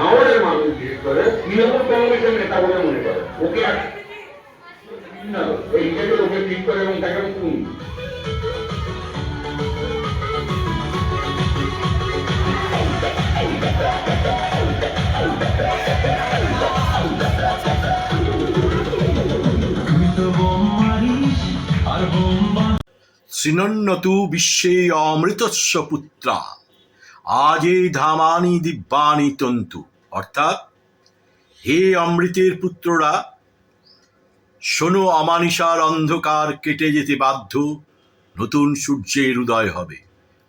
আমাদের মানুষ বিশেষ করে তৃণমূল কংগ্রেসের নেতা বলে মনে করে ওকে এই হিসেবে ওকে ঠিক করে এবং তাকে খুন। শ্রীনন্নতু বিশ্বে অমৃতস্য পুত্রা আজে ধামানি দিব্যানি তন্তু, অর্থাৎ হে অমৃতের পুত্ররা, শোনো, অমানিসার অন্ধকার কেটে যেতে বাধ্য, নতুন সূর্যের উদয় হবে।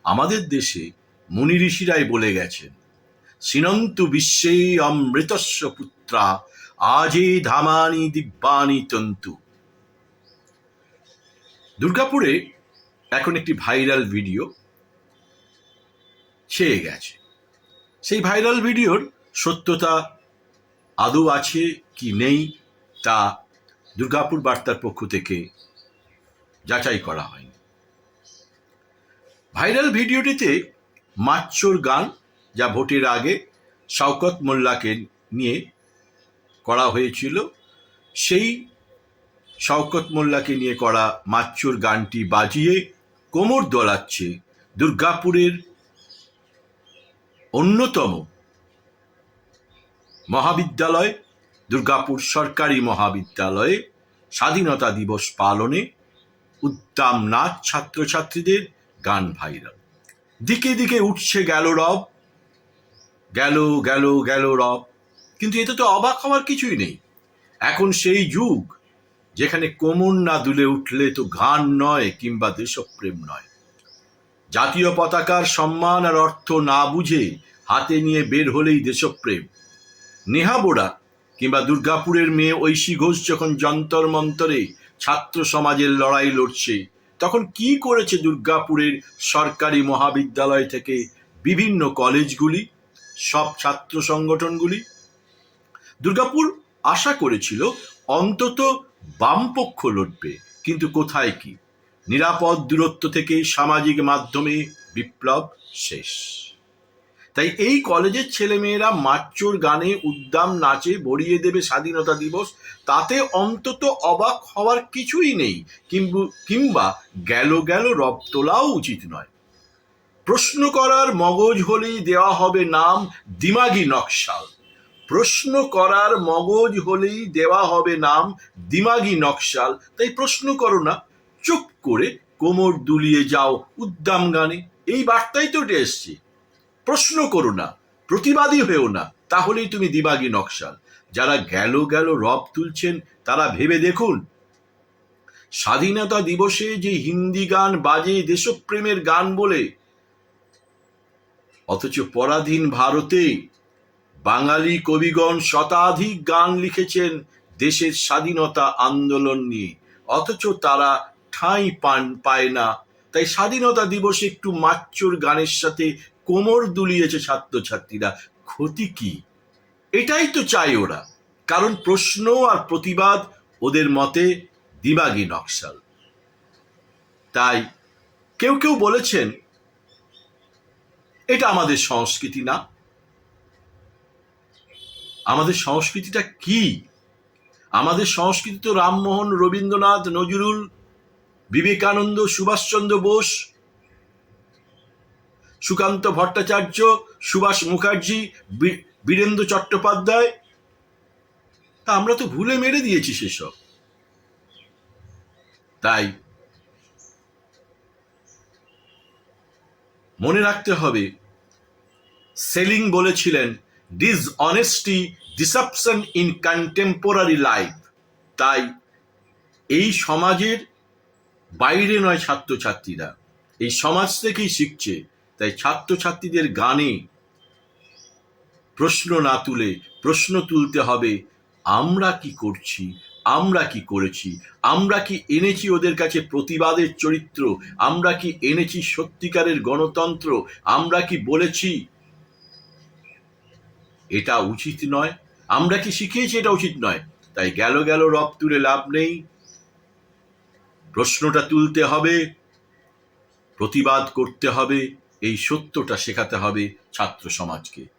আমাদের দেশে মুনি ঋষিরাই বলে গেছেন, শ্রীনন্তু বিশ্বে অমৃতস্য পুত্রা আজে ধামানি দিব্যানি তন্তু। দুর্গাপুরে এখন একটি ভাইরাল ভিডিও ছেয়ে গেছে। সেই ভাইরাল ভিডিওর সত্যতা আদৌ আছে কি নেই তা দুর্গাপুর বার্তার পক্ষ থেকে যাচাই করা হয়নি। ভাইরাল ভিডিওটিতে মাচ্চোর গান, যা ভোটের আগে শওকত মোল্লাকে নিয়ে করা হয়েছিল, সেই শওকত মোল্লাকে নিয়ে করা মাচ্চোর গানটি বাজিয়ে কোমর দোলাচ্ছে দুর্গাপুরের অন্যতম মহাবিদ্যালয়, দুর্গাপুর সরকারি মহাবিদ্যালয়ে স্বাধীনতা দিবস পালনে উদ্দাম নাচ ছাত্রছাত্রীদের গান ভাইরাল। দিকে দিকে উঠছে গেল রব, গেল গেল গেল রব। কিন্তু এতে তো অবাক হওয়ার কিছুই নেই। এখন সেই যুগ যেখানে কোমর না দুলে উঠলে তো গান নয় কিংবা দেশপ্রেম নয়। জাতীয় পতাকার সম্মান আর অর্থ না বুঝে হাতে নিয়ে বের হলেই দেশপ্রেম। নেহা বোরা কিংবা দুর্গাপুরের মেয়ে ঐশী ঘোষ যখন যন্তর মন্তরে ছাত্র সমাজের লড়াই লড়ছে, তখন কি করেছে দুর্গাপুরের সরকারি মহাবিদ্যালয় থেকে বিভিন্ন কলেজগুলি, সব ছাত্র সংগঠনগুলি? দুর্গাপুর আশা করেছিল অন্তত বামপক্ষ লড়বে, কিন্তু কোথায় কি, নিরাপদ দূরত্ব থেকে সামাজিক মাধ্যমে বিপ্লব শেষ। তাই এই কলেজের ছেলেমেয়েরা মাচ্চোর গানে উদ্দাম নাচে ভরিয়ে দেবে স্বাধীনতা দিবস, তাতে অন্তত অবাক হওয়ার কিছুই নেই, কিংবা গেল গেল রব তোলাও উচিত নয়। প্রশ্ন করার মগজ হলেই দেওয়া হবে নাম দিমাগি নকশাল। প্রশ্ন করার মগজ হলেই দেওয়া হবে নাম দিমাগি নকশাল। তাই প্রশ্ন করো না, চুপ করে কোমর দুলিয়ে যাও উদ্দাম গানে। এই বার্তাই তো এসছে। প্রশ্ন করো না, প্রতিবাদী হয়েও না, তাহলেই তুমি দিমাগি নকশাল। যারা গেল গেল রব তুলছেন তারা ভেবে দেখুন, স্বাধীনতা দিবসে যে হিন্দি গান বাজে দেশপ্রেমের গান বলে, অথচ পরাধীন ভারতে বাঙালি কবিগণ শতাধিক গান লিখেছেন দেশের স্বাধীনতা আন্দোলন নিয়ে, অথচ তারা ঠাঁই পায় না। তাই স্বাধীনতা দিবসে একটু মাচ্চোর গানের সাথে কোমর দুলিয়েছে ছাত্রছাত্রীরা, ক্ষতি কি? এটাই তো চাই ওরা, কারণ প্রশ্ন আর প্রতিবাদ ওদের মতে দিমাগি নকশাল। তাই কেউ কেউ বলেছেন এটা আমাদের সংস্কৃতি না। আমাদের সংস্কৃতিটা কি? আমাদের সংস্কৃতি তো রামমোহন, রবীন্দ্রনাথ, নজরুল, বিবেকানন্দ, সুভাষচন্দ্র বোস, সুকান্ত ভট্টাচার্য, সুভাষ মুখার্জি, বীরেন্দ্র চট্টোপাধ্যায়। তা আমরা তো ভুলে মেরে দিয়েছি সেসব। তাই মনে রাখতে হবে, সেলিং বলেছিলেন, dishonesty deception in contemporary life. তাই এই সমাজের বাইরে নয় ছাত্রছাত্রীরা, এই সমাজ থেকেই শিখছে। তাই ছাত্রছাত্রীদের গানে প্রশ্ন না তুলে প্রশ্ন তুলতে হবে, আমরা কি করছি, আমরা কি করেছি, আমরা কি এনেছি ওদের কাছে প্রতিবাদের চরিত্র, আমরা কি এনেছি সত্যিকারের গণতন্ত্র, আমরা কি বলেছি এটা উচিত নয়, আমরা কি শিখিয়েছি এটা উচিত নয়। তাই গেল গেল রব তুলে লাভ নেই, প্রশ্নটা তুলতে হবে, প্রতিবাদ করতে হবে, এই সত্যটা শেখাতে হবে ছাত্র সমাজকে।